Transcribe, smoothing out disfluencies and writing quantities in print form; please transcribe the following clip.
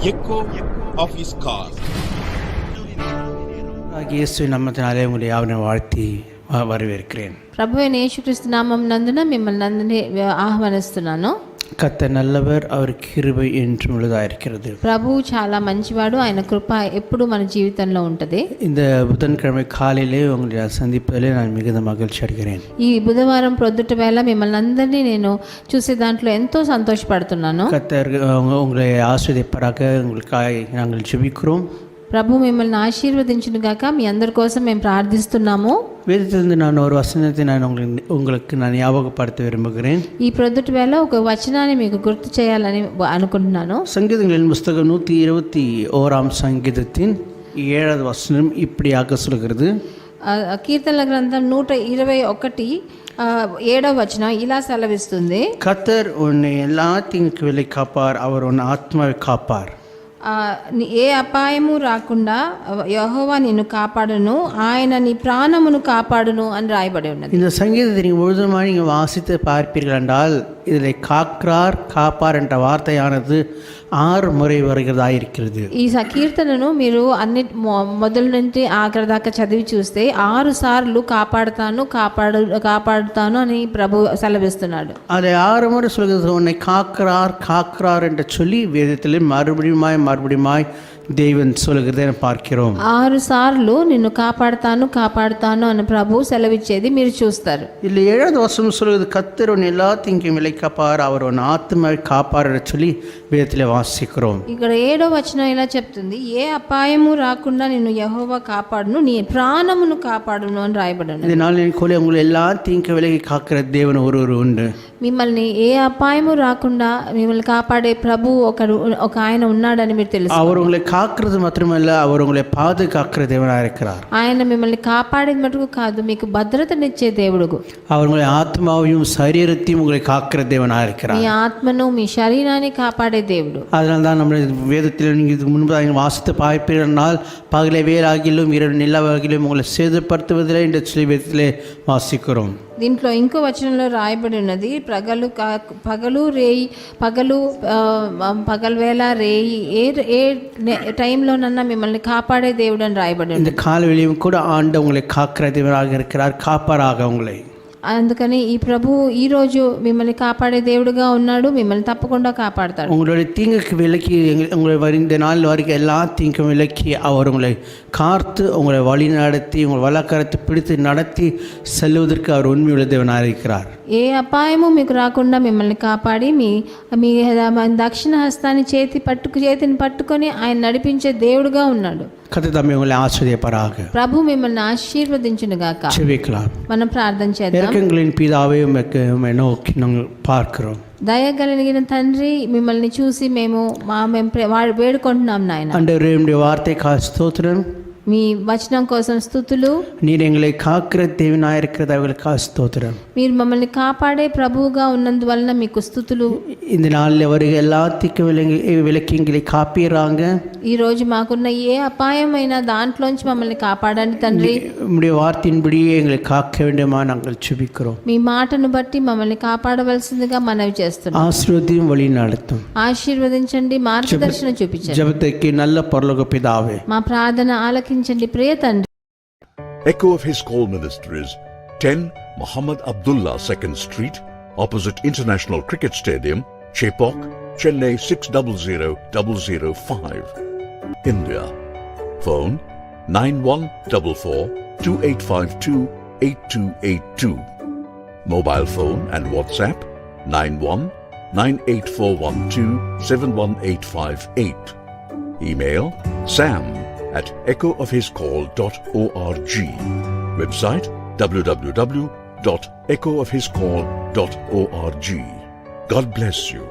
echo of his call. இயேசு நாமத்தினாலே உங்களை யாவரையும் வாழ்த்தி வரவேற்கிறேன். ప్రభువైన యేసుక్రీస్తు నామం నందున మిమ్మల్ని అందరినీ ఆహ్వానిస్తున్నాను. கர்த்தர் நல்லவர், அவர் கிருபை என்றும் உள்ளதாயிருக்கிறது. ప్రభు చాలా మంచివాడు, ఆయన కృప ఎప్పుడు మన జీవితంలో ఉంటది. இந்த புதன்கிழமை காலையிலே உங்களை சந்திப்பதிலே நான் மிகுந்த மகிழ்ச்சி அடைகிறேன். ఈ బుధవారం ప్రొద్దుట వేళ మిమ్మల్ని అందరినీ నేను చూసే దాంట్లో ఎంతో సంతోషపడుతున్నాను. கர்த்தர் உங்களை ஆசீர்வதிப்பாராக. உங்களுக்காக நாங்கள் ஜெபிக்கிறோம். ప్రభు మిమ్మల్ని ఆశీర్వదించును గాక. మీ అందరి కోసం మేము ప్రార్థిస్తున్నాము. வேதத்திலிருந்து நான் ஒரு வசனத்தை நான் உங்களுக்கு ஞாபகப்படுத்த விரும்புகிறேன். ఈ ప్రొద్దుట వేళ ఒక వచనాన్ని మీకు గుర్తు చేయాలని అనుకుంటున్నాను. சங்கீதங்களின் புஸ்தகம் 121 சங்கீதத்தின் 7வது வசனம் இப்படியாக சொல்கிறது. కీర్తనల గ్రంథం 121 7వ వచనం ఇలా సెలవిస్తుంది. கர்த்தர் உன்னை எல்லா தீங்குக்கு விலை காப்பார், அவர் உன் ஆத்மாவை காப்பார். ఏ అపాయము రాకుండా యెహోవా నిన్ను కాపాడును, ఆయన నీ ప్రాణమును కాపాడును అని రాయబడి ఉన్నది. இந்த சங்கீதத்தை நீங்கள் முழுதுமாக நீங்கள் வாசித்து பார்ப்பீர்கள் என்றால் இதில் காக்கிறார் காப்பார் என்ற வார்த்தையானது 6 முறை வருகிறதாயிருக்கிறது. ఈ కీర్తనను మీరు అన్ని మొదలు నుండి ఆఖరి దాకా చదివి చూస్తే 6 సార్లు కాపాడుతాను అని ప్రభు సెలవిస్తున్నాడు. அதை 6 முறை சொல்கிறது. உன்னை காக்கிறார் என்று சொல்லி வேதத்தில் மறுபடியுமாய் தேவன் சொல்கிறதை பார்க்கிறோம். 6 సార్లు నిన్ను కాపాడుతాను అని ప్రభు సెలవిచ్చేది మీరు చూస్తారు. இல்லை 7வது வசனம் சொல்கிறது. கர்த்தர் உன் எல்லா தீங்கும் விலை காப்பார், அவர் உன் ஆத்மாவை காப்பார் என்று சொல்லி வேதத்தில் வாசிக்கிறோம். ఇక్కడ 7వ వచనం ఇలా చెప్తుంది. ఏ అపాయము రాకుండా నిన్ను యెహోవా కాపాడును, నీ ప్రాణమును కాపాడును అని రాయబడి ఉన్నది. இதனால் கோலி உங்களை எல்லா தீங்கு விலகி காக்கிற தேவன் ஒருவர் உண்டு. మిమ్మల్ని ఏ అపాయము రాకుండా మిమ్మల్ని కాపాడే ప్రభు ఒక ఆయన ఉన్నాడని మీరు తెలుసు. அவர் உங்களை காக்கிறது மாத்திரமல்ல, அவர் உங்களை பாதுகாக்கிற தேவனாக இருக்கிறார். ఆయన మిమ్మల్ని కాపాడేది మటుకు కాదు, మీకు భద్రతనిచ్చే దేవుడు. அவர் உங்களை ஆத்மாவையும் சரீரத்தையும் உங்களை காக்கிற தேவனாக இருக்கிறார். మీ ఆత్మను మీ శరీరాన్ని కాపాడే దేవుడు. அதனால தான் நம்ம வேதத்தில் நீங்கள் இதுக்கு முன்பு வாசித்து பார்ப்பீர்கள். பகலை வேலாகிலும் இரவு நிலவாகிலும் உங்களை சேதப்படுத்துவதில்லை என்று சொல்லி வேதத்திலே வாசிக்கிறோம். దీంట్లో ఇంకో వచనంలో రాయబడి ఉన్నది. పగలవేళ రేయి ఏ టైంలోనన్నా మిమ్మల్ని కాపాడే దేవుడు అని రాయబడి ఉంది. இந்த காலவெளியும் கூட ஆண்டு உங்களை காக்கிற தேவனாக இருக்கிறார், காப்பாராக உங்களை. అందుకని ఈ ప్రభు ఈ రోజు మిమ్మల్ని కాపాడే దేవుడుగా ఉన్నాడు, మిమ్మల్ని తప్పకుండా కాపాడతాడు. உங்களுடைய தீங்குக்கு விலக்கி உங்களை இந்த நாள் வரைக்கும் எல்லா தீங்கும் விலக்கி அவர் உங்களை காத்து உங்களை வழி நடத்தி உங்கள் வழக்கரத்தை பிடித்து நடத்தி செல்வதற்கு அவர் உண்மையுள்ள தேவனாக இருக்கிறார். ఏ అపాయము మీకు రాకుండా మిమ్మల్ని కాపాడి మీ దక్షిణ హస్తాన్ని చేతిని పట్టుకొని ఆయన నడిపించే దేవుడుగా ఉన్నాడు. கர்த்தர் தம்மை உங்களை ஆசீர்வதிப்பாராக. ప్రభు మిమ్మల్ని ఆశీర్వదించును గాక. ஜெபிக்கலாம். మనం ప్రార్థన చేద్దాం. இரக்கங்களின் பிதாவே உம்மை நோக்கி நாங்கள் பார்க்கிறோம். దయగలిగిన తండ్రి, మిమ్మల్ని చూసి మేము వేడుకుంటున్నాం నాయన. ஆண்டவரே, உம்முடைய வார்த்தைக்காக ஸ்தோத்திரம். మీ వచనం కోసం స్తుతులు. நீர் எங்களை காக்கிற தேவனாக இருக்கிறது அவர்களுக்காக ஸ்தோத்திரம். మీరు మమ్మల్ని కాపాడే ప్రభువుగా ఉన్నందువలన మీకు స్తుతులు. இந்த நாளில் வருகிற எல்லா தீக்கு விலக்கி எங்களை காப்பீராங்க. ఈ రోజు మాకున్న ఏ అపాయమైన దాంట్లోంచి మమ్మల్ని కాపాడండి తండ్రి. உம்முடைய வார்த்தையின்படியே எங்களை காக்க வேண்டுமா நாங்கள் ஜெபிக்கிறோம். మీ మాటను బట్టి మమ్మల్ని కాపాడవలసిందిగా మనవి చేస్తున్నాం. ஆசீர்வதியும் வழி நடத்தும். ఆశీర్వదించండి, మార్గదర్శనం చూపించండి. ஜெபத்துக்கு நல்ல పరలోక పితావే, మా ప్రార్థన ఆలకించండి ప్రియ తండ్రి. Echo of His Call Ministries, 10 Muhammad Abdullah 2nd Street, opposite International Cricket Stadium, Chepauk, Chennai 600005, India. Phone 914428528282. Mobile phone and WhatsApp 919841271858. Email sam@echoofhiscall.org. Website www.echoofhiscall.org. God bless you.